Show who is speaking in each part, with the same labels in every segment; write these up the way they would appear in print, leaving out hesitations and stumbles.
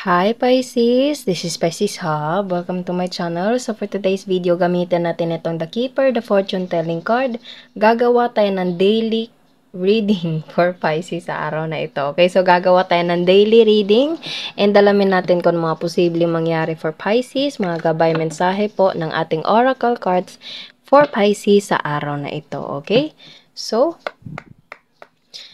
Speaker 1: Hi Pisces, this is Pisces Hub. Welcome to my channel. So for today's video, gamitin natin itong The Keeper, the Fortune Telling card. Gagawa tayo ng daily reading for Pisces sa araw na ito. Okay, so gagawa tayo ng daily reading and alamin natin kung mga posibleng mangyari for Pisces, mga gabay mensahe po ng ating oracle cards for Pisces sa araw na ito. Okay, so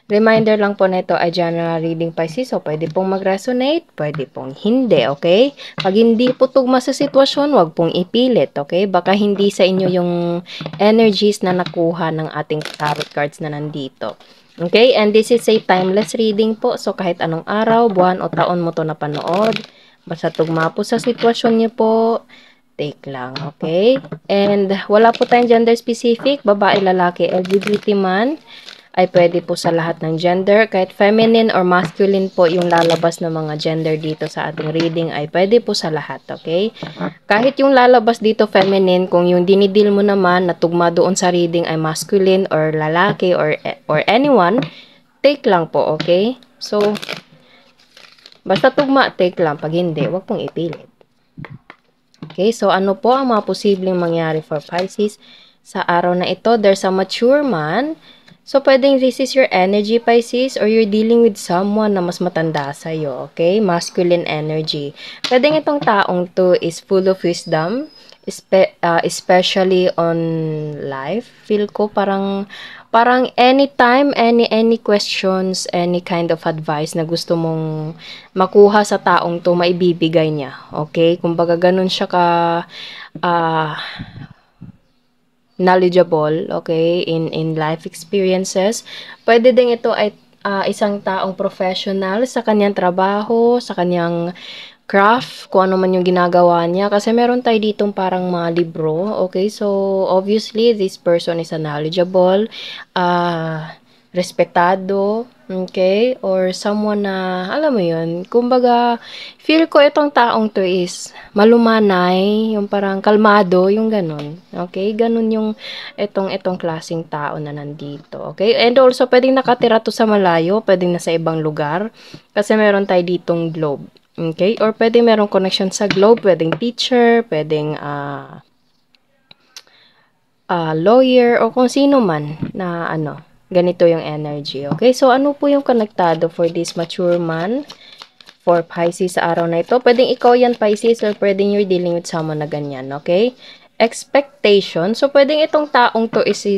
Speaker 1: reminder lang po na ito ay general reading Pisces. So, pwede pong mag-resonate, pwede pong hindi, okay? Pag hindi po tugma sa sitwasyon, wag pong ipilit, okay? Baka hindi sa inyo yung energies na nakuha ng ating tarot cards na nandito. Okay? And this is a timeless reading po. So, kahit anong araw, buwan o taon mo to napanood, basta tugma po sa sitwasyon niyo po, take lang, okay? And wala po tayong gender specific, babae, lalaki, LGBT man, ay pwede po sa lahat ng gender. Kahit feminine or masculine po yung lalabas ng mga gender dito sa ating reading ay pwede po sa lahat, okay? Kahit yung lalabas dito feminine, kung yung dinidil mo naman na tugma doon sa reading ay masculine or lalaki or anyone, take lang po, okay? So, basta tugma, take lang. Pag hindi, wag pong ipilit. Okay, so ano po ang mga posibleng mangyari for Pisces sa araw na ito? There's a mature man. So, pwedeng this is your energy, Pisces, or you're dealing with someone na mas matanda sa'yo, okay? Masculine energy. Pwedeng itong taong to is full of wisdom, especially on life. Feel ko parang anytime, any questions, any kind of advice na gusto mong makuha sa taong to, maibibigay niya, okay? Kumbaga, ganun siya ka knowledgeable, okay, in life experiences. Pwede din ito ay isang taong professional sa kanyang trabaho, sa kanyang craft, kung ano man yung ginagawa niya. Kasi meron tayo ditong parang mga libro, okay? So, obviously, this person is a knowledgeable, respetado, okay? Or someone na, alam mo yun, kumbaga, feel ko itong taong to is malumanay, yung parang kalmado, yung ganun. Okay? Ganun yung itong klaseng tao na nandito. Okay? And also, pwedeng nakatira to sa malayo, pwedeng nasa ibang lugar, kasi meron tayo ditong globe. Okay? Or pwedeng merong connection sa globe, pwedeng teacher, pwedeng lawyer, o kung sino man na ganito yung energy. Okay? So, ano po yung konektado for this mature man for Pisces sa araw na ito? Pwedeng ikaw yan, Pisces, or pwedeng you're dealing with someone na ganyan. Okay? Expectation. So, pwedeng itong taong to is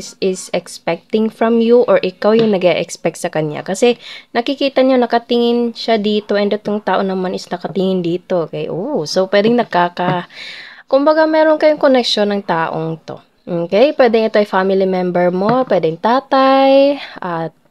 Speaker 1: expecting from you or ikaw yung nag-e-expect sa kanya. Kasi, nakikita nyo, nakatingin siya dito and itong tao naman is nakatingin dito. Okay? Oh, so, pwedeng kumbaga, meron kayong connection ng taong to. Okay? Pwedeng ito ay family member mo, pwedeng tatay,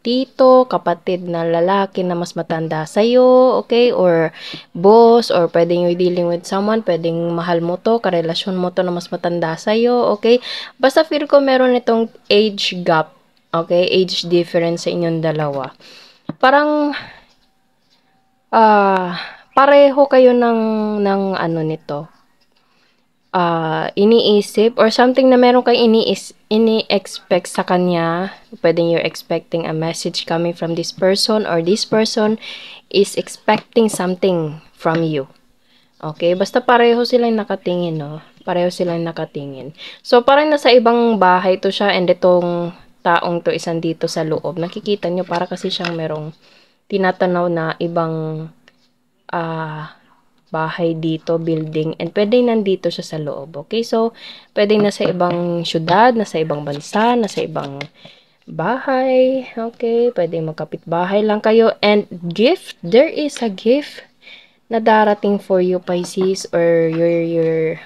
Speaker 1: tito, kapatid na lalaki na mas matanda sa'yo, okay? Or boss, or pwedeng you're dealing with someone, pwedeng mahal mo to, karelasyon mo to na mas matanda sa'yo, okay? Basta feel ko meron itong age gap, okay? Age difference sa inyong dalawa. Parang, pareho kayo ng ano nito, iniisip or something na meron kang ini-expect sa kanya. Pwedeng you're expecting a message coming from this person or this person is expecting something from you. Okay? Basta pareho silang nakatingin, no? Pareho silang nakatingin. So, parang nasa ibang bahay to siya and itong taong to isang dito sa loob. Nakikita nyo, para kasi siyang merong tinatanaw na ibang bahay dito, building, and pwedeng nandito siya sa loob, okay? So, pwedeng nasa ibang syudad, nasa ibang bansa, nasa ibang bahay, okay? Pwedeng magkapit-bahay lang kayo, and gift, there is a gift na darating for you, Pisces, or you're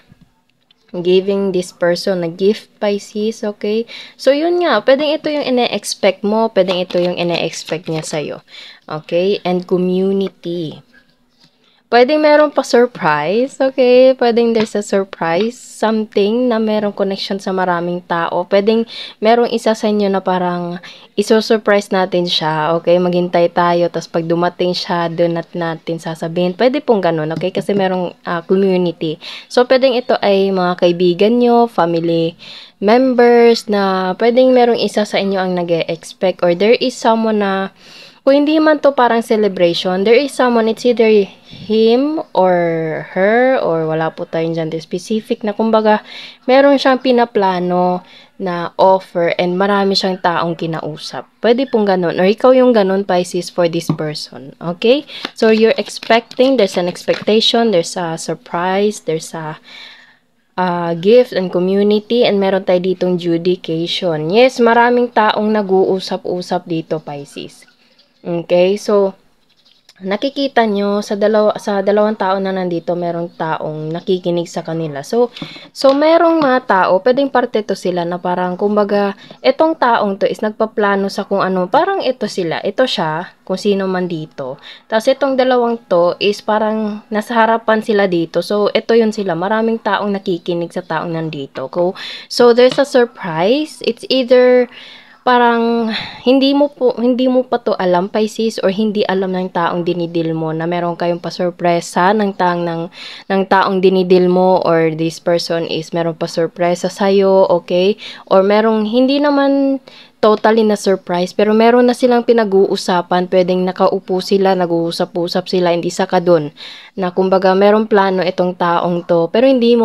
Speaker 1: giving this person a gift, Pisces, okay? So, yun nga, pwedeng ito yung ine-expect mo, pwedeng ito yung ine-expect niya sa'yo, okay? And community. Pwedeng meron pa surprise, okay? Pwedeng there's a surprise, something na merong connection sa maraming tao. Pwedeng merong isa sa inyo na parang iso-surprise natin siya, okay? Maghintay tayo, tapos pag dumating siya, doon natin sasabihin. Pwede pong ganun, okay? Kasi merong community. So, pwedeng ito ay mga kaibigan nyo, family members, na pwedeng merong isa sa inyo ang nag-e-expect or there is someone na kung hindi man to parang celebration, there is someone, it's either him or her, or wala po tayong gender specific, na kumbaga, meron siyang pinaplano na offer and marami siyang taong kinausap. Pwede pong ganun. Or ikaw yung ganun, Pisces, for this person. Okay? So, you're expecting, there's an expectation, there's a surprise, there's a gift and community, and meron tayo ditong judication. Yes, maraming taong nag-uusap-usap dito, Pisces. Okay, so nakikita nyo sa dalawang tao na nandito, merong taong nakikinig sa kanila. So merong mga tao, pwedeng parte to sila na parang kumbaga etong taong to is nagpaplano sa kung ano, parang ito siya, kung sino man dito. Tapos itong dalawang to is parang nasa harapan sila dito. So ito yun sila, maraming taong nakikinig sa taong nandito. So there's a surprise. It's either parang hindi mo pa to alam, Pisces, or hindi alam ng taong dinidil mo na meron kayong pa-sorpresa ng taong dinidil mo, or this person is meron pa sorpresa sa'yo, okay? Or merong hindi naman totally na surprise, pero meron na silang pinag-uusapan, pwedeng nakaupo sila, nag-uusap-usap sila, hindi saka dun, na kumbaga merong plano itong taong to, pero hindi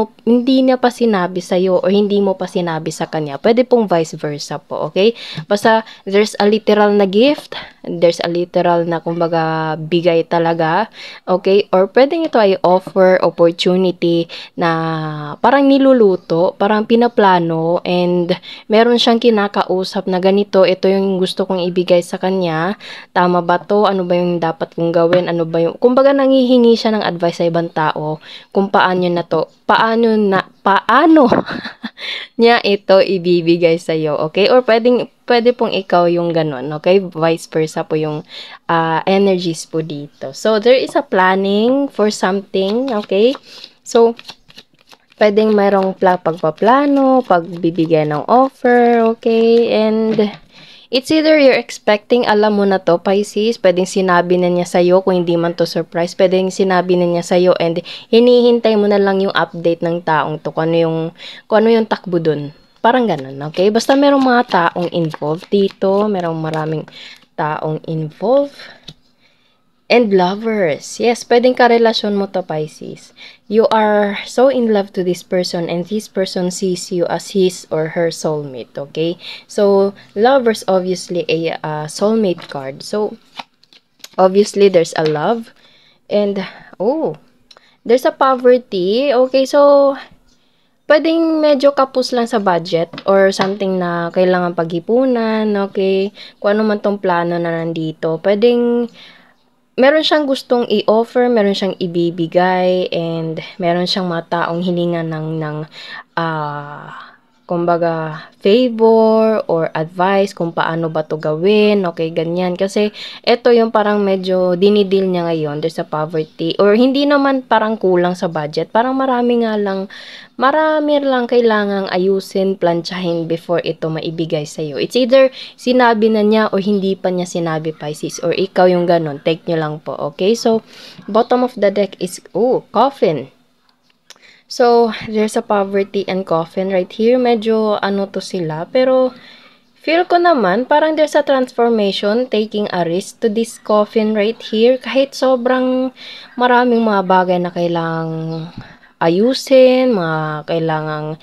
Speaker 1: niya pa sinabi sa'yo, o hindi mo pa sinabi sa kanya. Pwede pong vice versa po, okay? Basta there's a literal na gift, there's a literal na kumbaga bigay talaga, okay? Or pwedeng ito ay offer, opportunity na parang niluluto, parang pinaplano, and meron siyang kinakausap na ganito, ito yung gusto kong ibigay sa kanya, tama ba to? Ano ba yung dapat kong gawin? Ano ba yung, kumbaga nangihingi siya ng advice sa ibang tao kung paano niya ito ibibigay sa iyo, okay? Or pwede pong ikaw yung ganun, okay? Vice versa po yung energies po dito. So there is a planning for something, okay? So pwedeng mayroong pagpaplano, pagbibigay ng offer, okay? And it's either you're expecting, alam mo na to, Pisces, pwedeng sinabi na niya sa'yo, kung hindi man to surprise, pwedeng sinabi na niya sa'yo, and hinihintay mo na lang yung update ng taong to, kung ano yung takbo dun. Parang ganun, okay? Basta merong mga taong involved dito, merong maraming taong involved. And lovers. Yes, pwedeng karelasyon mo to, Pisces. You are so in love to this person, and this person sees you as his or her soulmate, okay? So, lovers, obviously a soulmate card. So, obviously, there's a love. And, there's a poverty. Okay, so, pwedeng medyo kapos lang sa budget or something na kailangan pag-ipunan, okay? Kung ano man tong plano na nandito. Pwedeng meron siyang gustong i-offer, meron siyang ibibigay, and meron siyang mga taong hininga ng kumbaga favor or advice kung paano ba to gawin, okay, ganyan. Kasi ito yung parang medyo dinidil niya ngayon, there's a poverty, or hindi naman parang kulang sa budget, parang marami lang kailangang ayusin, plantsahin before ito maibigay sa'yo. It's either sinabi na niya or hindi pa niya sinabi, Pisces, or ikaw yung ganun, take nyo lang po, okay? So, bottom of the deck is, coffin. So, there's a poverty and coffin right here. Medyo ano to sila. Pero, feel ko naman, parang there's a transformation, taking a risk to this coffin right here. Kahit sobrang maraming mga bagay na kailangang ayusin, mga kailangang,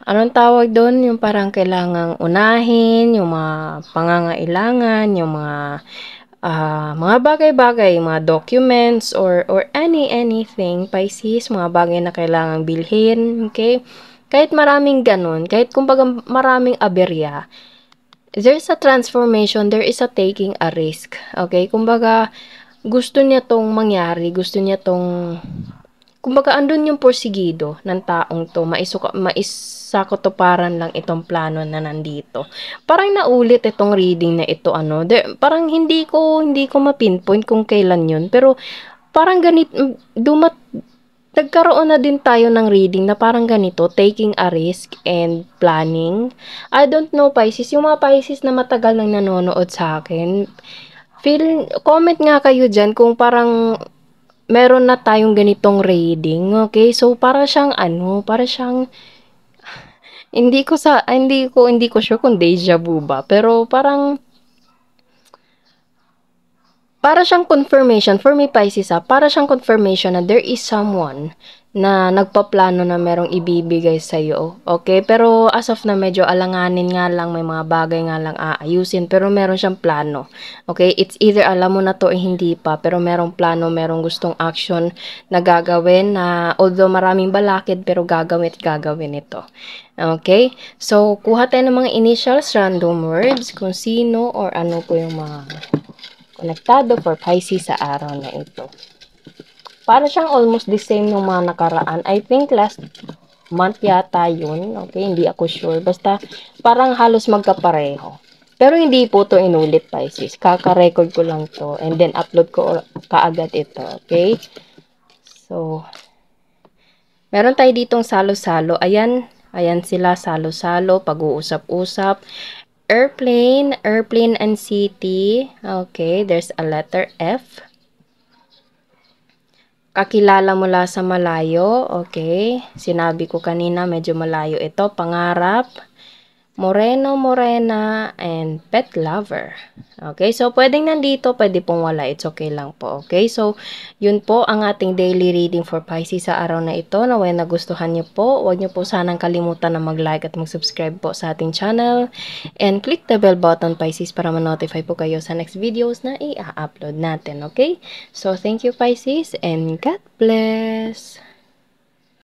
Speaker 1: anong tawag doon? Yung parang kailangang unahin, yung mga pangangailangan, yung mga bagay-bagay, mga documents, or anything, Pisces, mga bagay na kailangang bilhin, okay? Kahit maraming ganun, kahit kumbaga maraming aberya, there's a transformation, there is a taking a risk, okay? Kumbaga, gusto niya tong mangyari, gusto niya tong, kumbaga andun yung porsigido ng taong to, maisakotuparan lang itong plano na nandito. Parang naulit itong reading na ito, parang hindi ko mapinpoint kung kailan yun, pero parang nagkaroon na din tayo ng reading na parang ganito, taking a risk and planning. I don't know, Pisces, yung mga Pisces na matagal nang nanonood sa akin, comment nga kayo dyan kung parang meron na tayong ganitong reading, okay? So, para siyang hindi ko sure kung deja vu ba, pero parang para siyang confirmation for me Pisces, para siyang confirmation na there is someone na nagpaplano na merong ibibigay sa'yo, okay? Pero as of na medyo alanganin nga lang, may mga bagay nga lang aayusin, pero meron siyang plano, okay? It's either alam mo na to hindi pa, pero merong plano, merong gustong action na gagawin na although maraming balakid, pero gagawin ito. Okay? So, kuha tayo ng mga initials, random words, kung sino or ano po yung mga konektado for Pisces sa araw na ito. Para siyang almost the same nung mga nakaraan. I think last month yata yun. Okay, hindi ako sure. Basta parang halos magkapareho. Pero hindi po to inulit, Pisces. Kaka-record ko lang to. And then upload ko kaagad ito. Okay? So, meron tayo ditong salo-salo. Ayan. Ayan sila, salo-salo, pag-uusap-usap. Airplane and city. Okay, there's a letter F. Kakilala mula sa malayo, okay. Sinabi ko kanina, medyo malayo ito. Pangarap, moreno, morena, and pet lover. Okay, so pwedeng nandito, pwede pong wala. It's okay lang po, okay. So, yun po ang ating daily reading for Pisces sa araw na ito. Naway nagustuhan niyo po. Huwag niyo po sanang kalimutan na mag-like at mag-subscribe po sa ating channel. And click the bell button, Pisces, para ma-notify po kayo sa next videos na i-upload natin, okay? So, thank you, Pisces, and God bless!